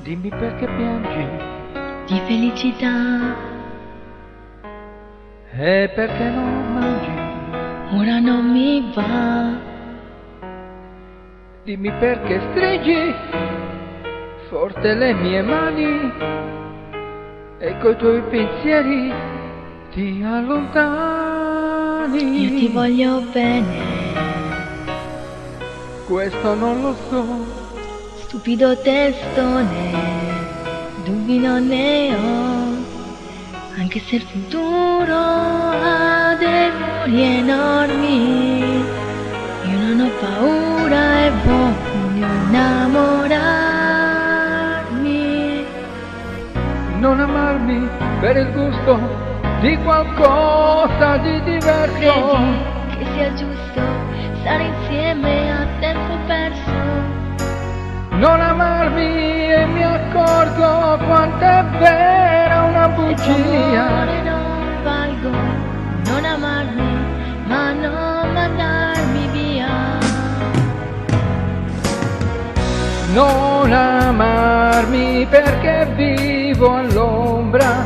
Dimmi perché piangi di felicità. e perché non mangi. Ora non mi va. Dimmi perché stringi forte le mie mani e coi tuoi pensieri ti allontani. Io ti voglio bene, Questo non lo so, stupido testone, dubbi non ne ho, anche se il futuro ha dei muri enormi. Io non ho paura e voglio innamorarmi. non amarmi per il gusto di qualcosa di diverso. Credi che sia giusto stare insieme a tempo perso? Non amarmi e mi accorgo quanto è vera una bugia. Amore non valgo, non amarmi, ma non mandarmi via. Non amarmi perché vivo all'ombra,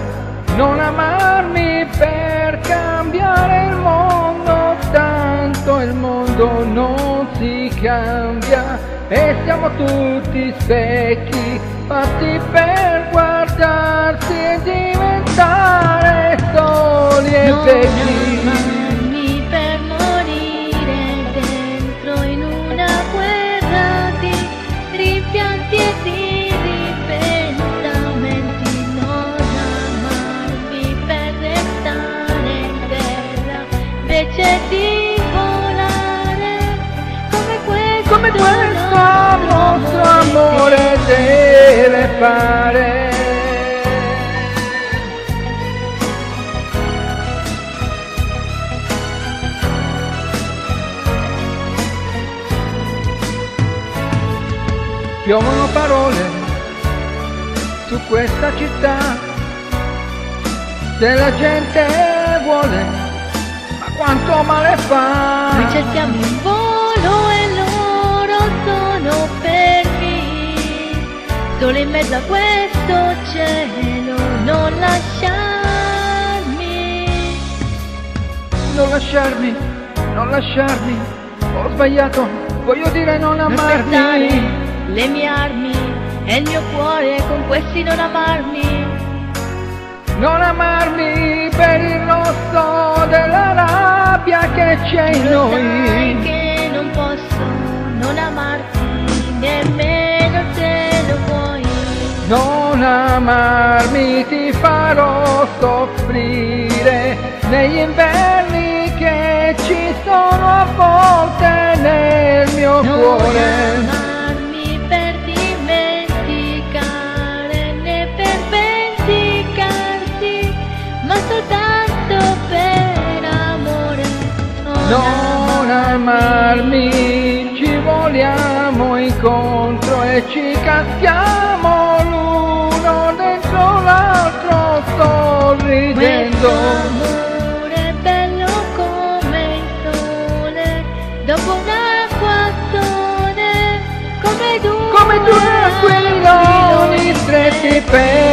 non amarmi per cambiare il mondo, tanto il mondo non si cambia e siamo tutti specchi fatti per guardarsi e diventare soli e Non vecchi. amarmi per morire dentro in una guerra di rimpianti e di ripensamenti. Non amarmi per restare in terra invece di volare come questo nostro amore deve fare. Piovono parole su questa città, se la gente vuole, ma quanto male fa. Noi cerchiamo in volo e loro sono fermi, solo in mezzo a questo cielo. Non lasciarmi, Non lasciarmi, non lasciarmi, ho sbagliato, voglio dire non non amarmi. spezzare le mie armi e il mio cuore con questi non amarmi. Non amarmi per il rosso della rabbia che c'è in Lo sai noi. che non posso non amarti, nemmeno se lo vuoi. Non amarmi, ti farò soffrire negli inverni che ci sono a volte nel mio Non cuore. amarmi per dimenticare né per vendicarti, ma soltanto per amore. Non amarmi, ci voliamo incontro e ci caschiamo l'uno dentro l'altro sorridendo. Questo amore è bello come il sole dopo un acquazzone, come due Come due aquiloni stretti per